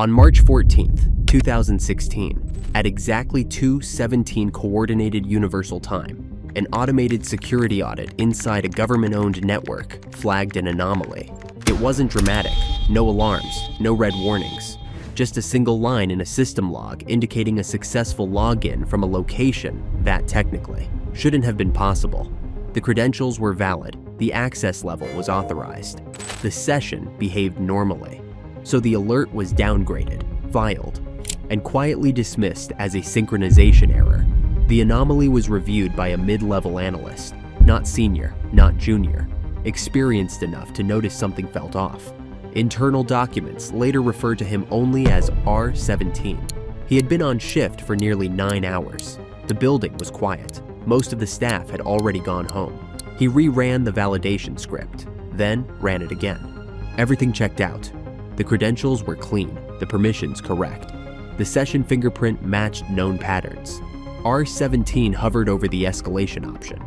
On March 14th, 2016, at exactly 2:17 Coordinated Universal Time, an automated security audit inside a government-owned network flagged an anomaly. It wasn't dramatic, no alarms, no red warnings, just a single line in a system log indicating a successful login from a location that technically shouldn't have been possible. The credentials were valid, the access level was authorized, the session behaved normally. So the alert was downgraded, filed, and quietly dismissed as a synchronization error. The anomaly was reviewed by a mid-level analyst, not senior, not junior, experienced enough to notice something felt off. Internal documents later referred to him only as R17. He had been on shift for nearly 9 hours. The building was quiet. Most of the staff had already gone home. He reran the validation script, then ran it again. Everything checked out. The credentials were clean, the permissions correct. The session fingerprint matched known patterns. R17 hovered over the escalation option.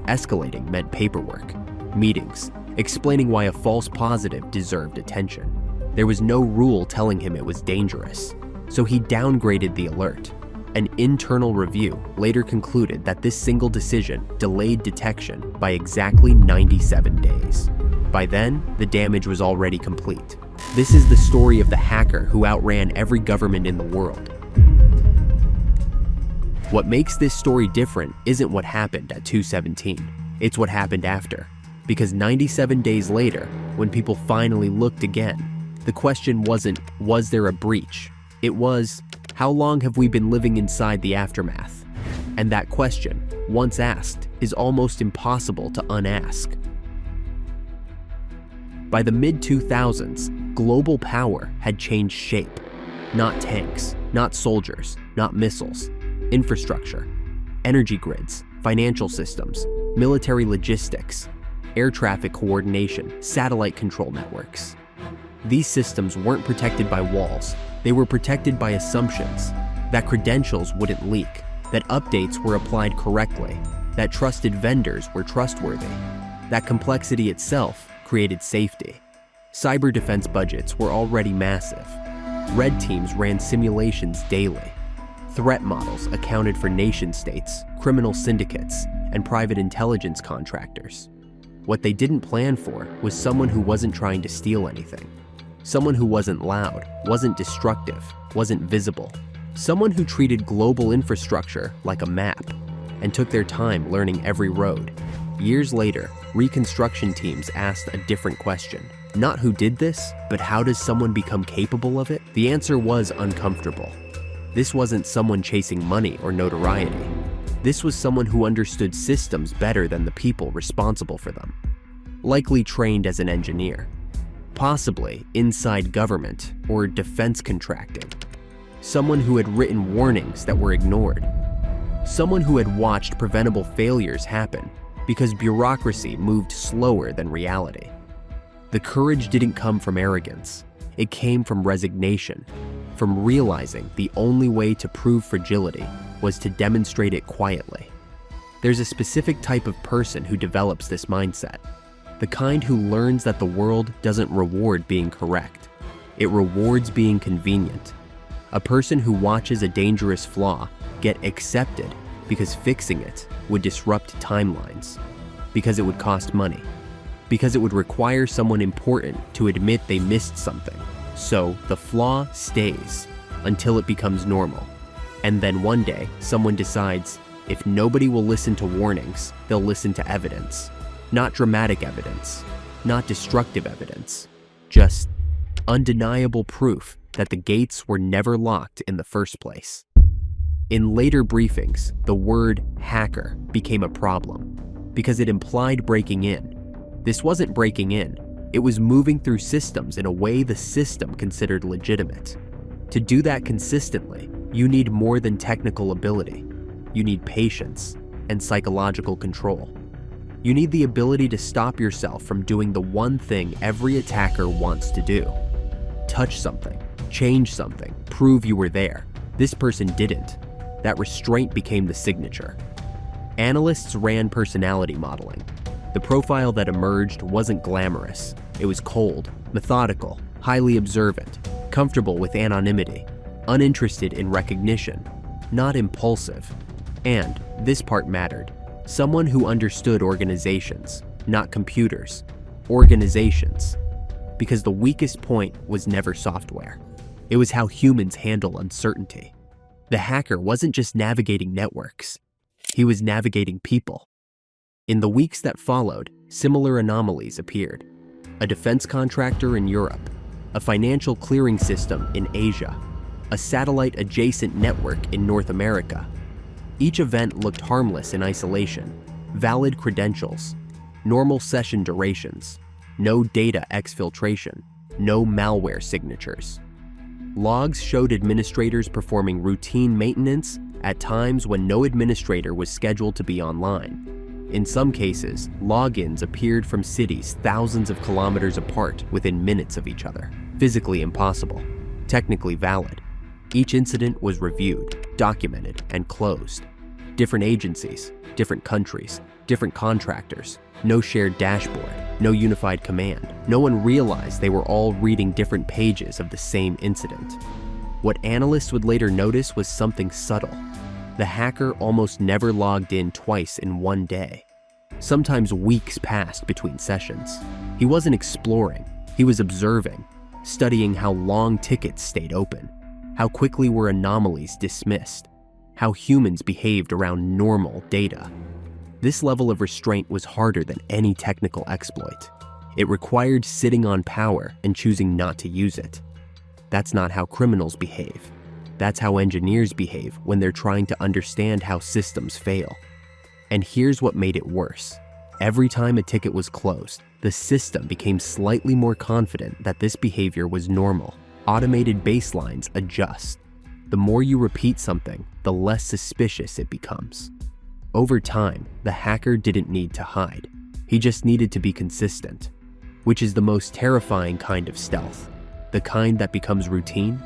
Escalating meant paperwork, meetings, explaining why a false positive deserved attention. There was no rule telling him it was dangerous, so he downgraded the alert. An internal review later concluded that this single decision delayed detection by exactly 97 days. By then, the damage was already complete. This is the story of the hacker who outran every government in the world. What makes this story different isn't what happened at 2:17, it's what happened after. Because 97 days later, when people finally looked again, the question wasn't, was there a breach? It was, how long have we been living inside the aftermath? And that question, once asked, is almost impossible to unask. By the mid-2000s, global power had changed shape. Not tanks, not soldiers, not missiles. Infrastructure, energy grids, financial systems, military logistics, air traffic coordination, satellite control networks. These systems weren't protected by walls. They were protected by assumptions that credentials wouldn't leak, that updates were applied correctly, that trusted vendors were trustworthy, that complexity itself created safety. Cyber defense budgets were already massive. Red teams ran simulations daily. Threat models accounted for nation-states, criminal syndicates, and private intelligence contractors. What they didn't plan for was someone who wasn't trying to steal anything. Someone who wasn't loud, wasn't destructive, wasn't visible. Someone who treated global infrastructure like a map and took their time learning every road. Years later, reconstruction teams asked a different question. Not who did this, but how does someone become capable of it? The answer was uncomfortable. This wasn't someone chasing money or notoriety. This was someone who understood systems better than the people responsible for them. Likely trained as an engineer. Possibly inside government or defense contracting. Someone who had written warnings that were ignored. Someone who had watched preventable failures happen because bureaucracy moved slower than reality. The courage didn't come from arrogance. It came from resignation, from realizing the only way to prove fragility was to demonstrate it quietly. There's a specific type of person who develops this mindset. The kind who learns that the world doesn't reward being correct. It rewards being convenient. A person who watches a dangerous flaw get accepted because fixing it would disrupt timelines, because it would cost money, because it would require someone important to admit they missed something. So the flaw stays until it becomes normal. And then one day, someone decides, if nobody will listen to warnings, they'll listen to evidence. Not dramatic evidence, not destructive evidence, just undeniable proof that the gates were never locked in the first place. In later briefings, the word hacker became a problem because it implied breaking in. This wasn't breaking in, it was moving through systems in a way the system considered legitimate. To do that consistently, you need more than technical ability. You need patience and psychological control. You need the ability to stop yourself from doing the one thing every attacker wants to do. Touch something, change something, prove you were there. This person didn't. That restraint became the signature. Analysts ran personality modeling. The profile that emerged wasn't glamorous. It was cold, methodical, highly observant, comfortable with anonymity, uninterested in recognition, not impulsive, and, this part mattered, someone who understood organizations, not computers, organizations, because the weakest point was never software. It was how humans handle uncertainty. The hacker wasn't just navigating networks, he was navigating people. In the weeks that followed, similar anomalies appeared. A defense contractor in Europe, a financial clearing system in Asia, a satellite-adjacent network in North America. Each event looked harmless in isolation, valid credentials, normal session durations, no data exfiltration, no malware signatures. Logs showed administrators performing routine maintenance at times when no administrator was scheduled to be online. In some cases, logins appeared from cities thousands of kilometers apart within minutes of each other. Physically impossible, technically valid. Each incident was reviewed, documented, and closed. Different agencies, different countries, different contractors, no shared dashboard, no unified command. No one realized they were all reading different pages of the same incident. What analysts would later notice was something subtle. The hacker almost never logged in twice in one day. Sometimes weeks passed between sessions. He wasn't exploring, he was observing, studying how long tickets stayed open, how quickly were anomalies dismissed, how humans behaved around normal data. This level of restraint was harder than any technical exploit. It required sitting on power and choosing not to use it. That's not how criminals behave. That's how engineers behave when they're trying to understand how systems fail. And here's what made it worse. Every time a ticket was closed, the system became slightly more confident that this behavior was normal. Automated baselines adjust. The more you repeat something, the less suspicious it becomes. Over time, the hacker didn't need to hide. He just needed to be consistent, which is the most terrifying kind of stealth, the kind that becomes routine.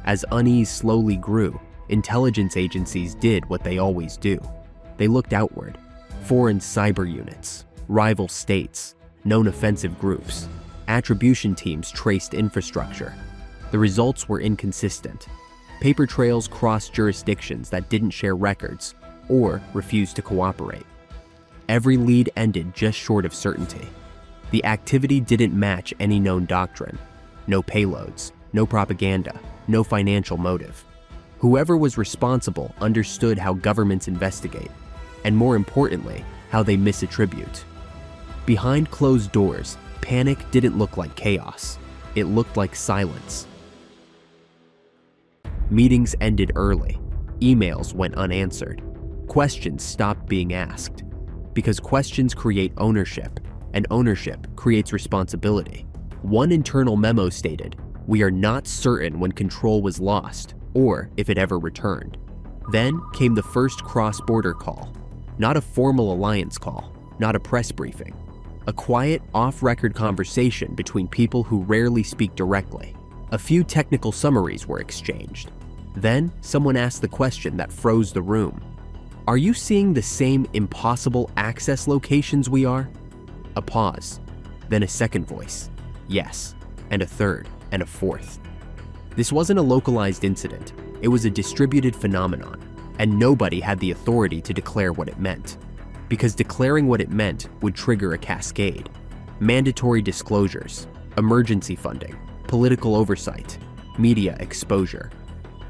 As unease slowly grew, intelligence agencies did what they always do. They looked outward. Foreign cyber units, rival states, known offensive groups. Attribution teams traced infrastructure. The results were inconsistent. Paper trails crossed jurisdictions that didn't share records or refused to cooperate. Every lead ended just short of certainty. The activity didn't match any known doctrine. No payloads, no propaganda, no financial motive. Whoever was responsible understood how governments investigate, and more importantly, how they misattribute. Behind closed doors, panic didn't look like chaos. It looked like silence. Meetings ended early. Emails went unanswered. Questions stopped being asked. Because questions create ownership, and ownership creates responsibility. One internal memo stated, "We are not certain when control was lost, or if it ever returned." Then came the first cross-border call. Not a formal alliance call, not a press briefing. A quiet, off-record conversation between people who rarely speak directly. A few technical summaries were exchanged. Then, someone asked the question that froze the room. "Are you seeing the same impossible access locations we are?" A pause. Then a second voice. Yes. And a third, and a fourth. This wasn't a localized incident. It was a distributed phenomenon, and nobody had the authority to declare what it meant. Because declaring what it meant would trigger a cascade. Mandatory disclosures, emergency funding, political oversight, media exposure.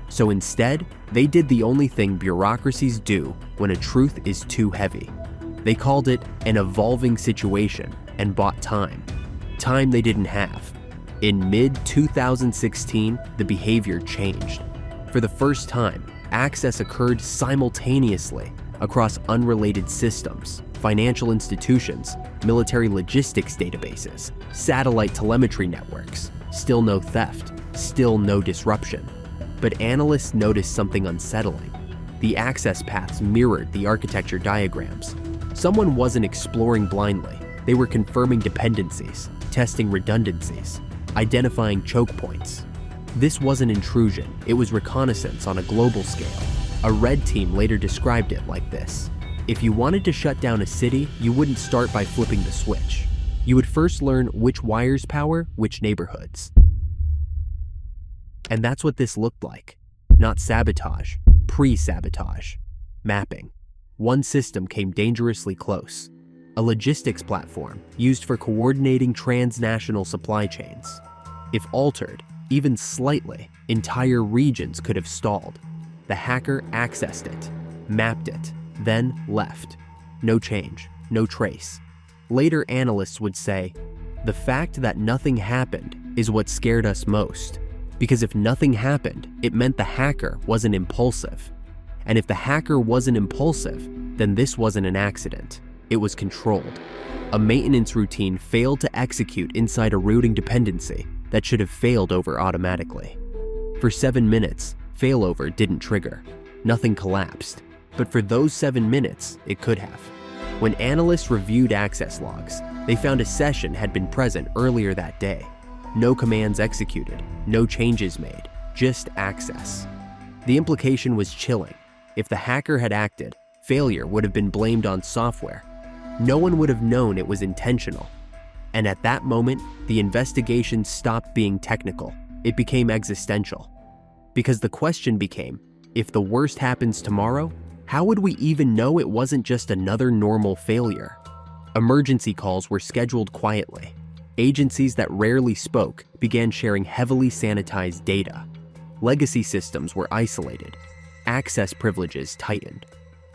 So instead, they did the only thing bureaucracies do when a truth is too heavy. They called it an evolving situation and bought time. Time they didn't have. In mid-2016, the behavior changed. For the first time, access occurred simultaneously across unrelated systems, financial institutions, military logistics databases, satellite telemetry networks. Still no theft, still no disruption. But analysts noticed something unsettling. The access paths mirrored the architecture diagrams. Someone wasn't exploring blindly. They were confirming dependencies, testing redundancies, identifying choke points. This wasn't intrusion, it was reconnaissance on a global scale. A red team later described it like this: if you wanted to shut down a city, you wouldn't start by flipping the switch. You would first learn which wires power which neighborhoods. And that's what this looked like. Not sabotage, pre-sabotage. Mapping. One system came dangerously close. A logistics platform used for coordinating transnational supply chains. If altered, even slightly, entire regions could have stalled. The hacker accessed it, mapped it, then left. No change, no trace. Later analysts would say, the fact that nothing happened is what scared us most. Because if nothing happened, it meant the hacker wasn't impulsive. And if the hacker wasn't impulsive, then this wasn't an accident. It was controlled. A maintenance routine failed to execute inside a routing dependency that should have failed over automatically. For 7 minutes, failover didn't trigger. Nothing collapsed. But for those 7 minutes, it could have. When analysts reviewed access logs, they found a session had been present earlier that day. No commands executed, no changes made, just access. The implication was chilling. If the hacker had acted, failure would have been blamed on software. No one would have known it was intentional. And at that moment, the investigation stopped being technical. It became existential. Because the question became, if the worst happens tomorrow, how would we even know it wasn't just another normal failure? Emergency calls were scheduled quietly. Agencies that rarely spoke began sharing heavily sanitized data. Legacy systems were isolated. Access privileges tightened.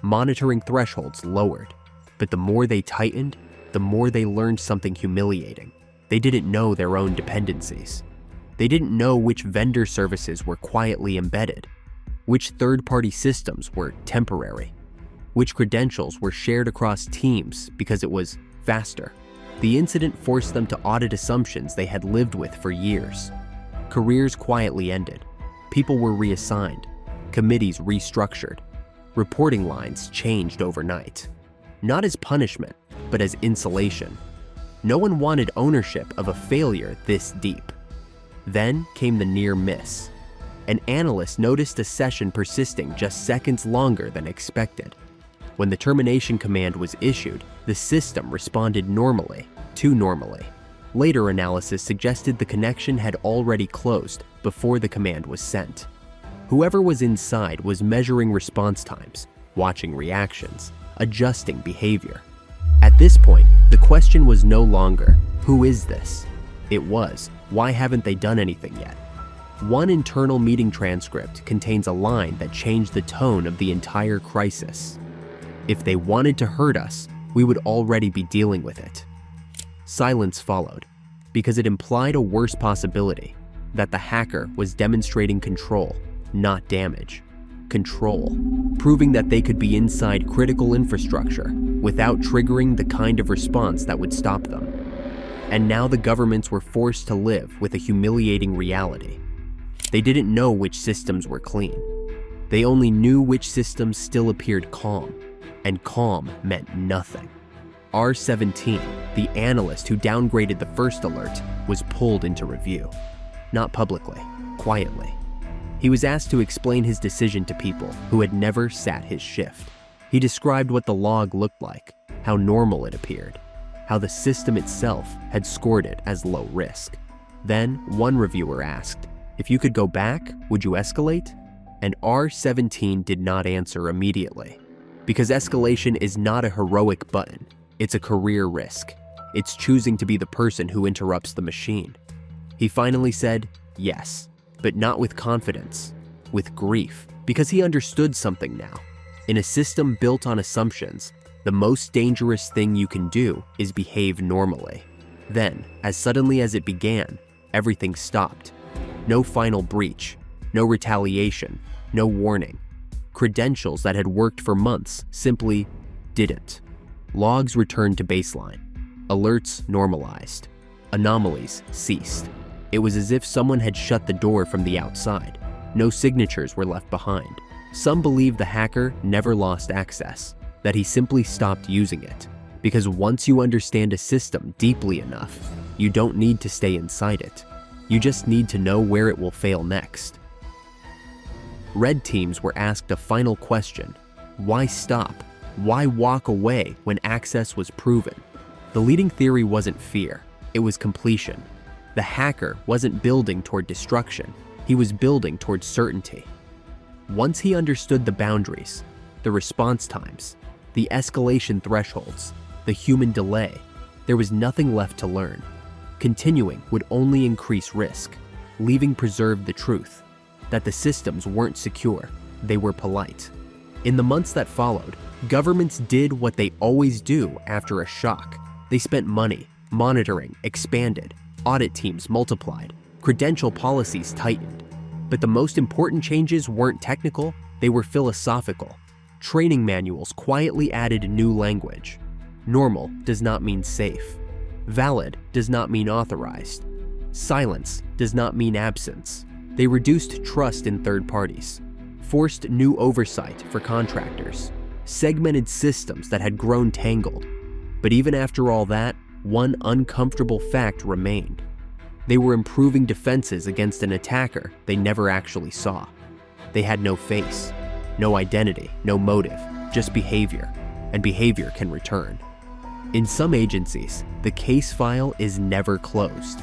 Monitoring thresholds lowered. But the more they tightened, the more they learned something humiliating. They didn't know their own dependencies. They didn't know which vendor services were quietly embedded, which third-party systems were temporary, which credentials were shared across teams because it was faster. The incident forced them to audit assumptions they had lived with for years. Careers quietly ended. People were reassigned. Committees restructured. Reporting lines changed overnight. Not as punishment, but as insulation. No one wanted ownership of a failure this deep. Then came the near miss. An analyst noticed a session persisting just seconds longer than expected. When the termination command was issued, the system responded normally, too normally. Later analysis suggested the connection had already closed before the command was sent. Whoever was inside was measuring response times, watching reactions, adjusting behavior. At this point, the question was no longer, who is this? It was, why haven't they done anything yet? One internal meeting transcript contains a line that changed the tone of the entire crisis. If they wanted to hurt us, we would already be dealing with it. Silence followed, because it implied a worse possibility, that the hacker was demonstrating control, not damage. Control, proving that they could be inside critical infrastructure without triggering the kind of response that would stop them. And now the governments were forced to live with a humiliating reality. They didn't know which systems were clean. They only knew which systems still appeared calm, and calm meant nothing. R17, the analyst who downgraded the first alert, was pulled into review. Not publicly, quietly. He was asked to explain his decision to people who had never sat his shift. He described what the log looked like, how normal it appeared, how the system itself had scored it as low risk. Then one reviewer asked, if you could go back, would you escalate? And R17 did not answer immediately. Because escalation is not a heroic button, it's a career risk. It's choosing to be the person who interrupts the machine. He finally said, yes, but not with confidence, with grief, because he understood something now. In a system built on assumptions, the most dangerous thing you can do is behave normally. Then, as suddenly as it began, everything stopped. No final breach, no retaliation, no warning. Credentials that had worked for months simply didn't. Logs returned to baseline. Alerts normalized. Anomalies ceased. It was as if someone had shut the door from the outside. No signatures were left behind. Some believe the hacker never lost access, that he simply stopped using it. Because once you understand a system deeply enough, you don't need to stay inside it. You just need to know where it will fail next. Red teams were asked a final question. Why stop? Why walk away when access was proven? The leading theory wasn't fear, it was completion. The hacker wasn't building toward destruction, He was building towards certainty. Once he understood the boundaries, the response times, the escalation thresholds, the human delay, there was nothing left to learn. Continuing would only increase risk, leaving preserved the truth that the systems weren't secure, they were polite. In the months that followed, governments did what they always do after a shock. They spent money, monitoring expanded, audit teams multiplied, credential policies tightened. But the most important changes weren't technical, they were philosophical. Training manuals quietly added new language. Normal does not mean safe. Valid does not mean authorized. Silence does not mean absence. They reduced trust in third parties, forced new oversight for contractors, segmented systems that had grown tangled. But even after all that, one uncomfortable fact remained. They were improving defenses against an attacker they never actually saw. They had no face, no identity, no motive, just behavior, and behavior can return. In some agencies, the case file is never closed.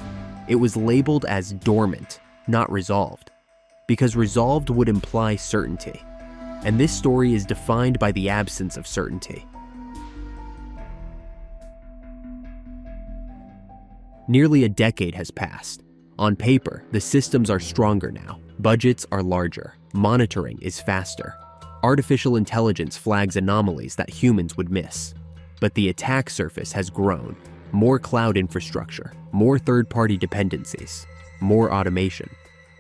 It was labeled as dormant, not resolved, because resolved would imply certainty. And this story is defined by the absence of certainty. Nearly a decade has passed. On paper, the systems are stronger now. Budgets are larger. Monitoring is faster. Artificial intelligence flags anomalies that humans would miss. But the attack surface has grown. More cloud infrastructure, more third-party dependencies, more automation.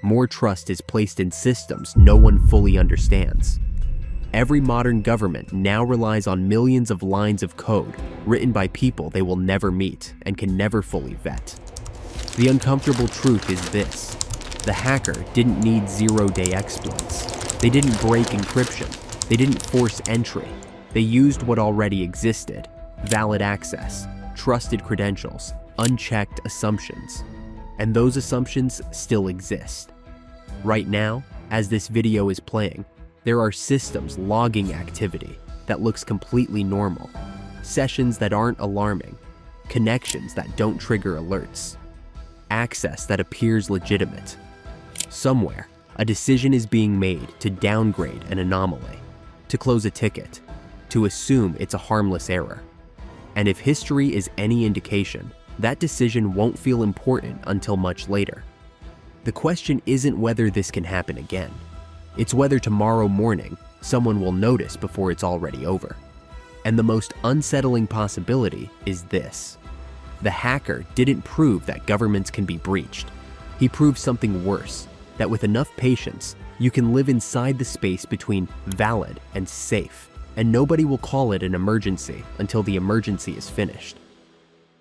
More trust is placed in systems no one fully understands. Every modern government now relies on millions of lines of code written by people they will never meet and can never fully vet. The uncomfortable truth is this: the hacker didn't need zero-day exploits. They didn't break encryption. They didn't force entry. They used what already existed: valid access, trusted credentials, unchecked assumptions. And those assumptions still exist. Right now, as this video is playing, there are systems logging activity that looks completely normal, sessions that aren't alarming, connections that don't trigger alerts, access that appears legitimate. Somewhere, a decision is being made to downgrade an anomaly, to close a ticket, to assume it's a harmless error. And if history is any indication, that decision won't feel important until much later. The question isn't whether this can happen again. It's whether tomorrow morning someone will notice before it's already over. And the most unsettling possibility is this: the hacker didn't prove that governments can be breached. He proved something worse, that with enough patience, you can live inside the space between valid and safe, and nobody will call it an emergency until the emergency is finished.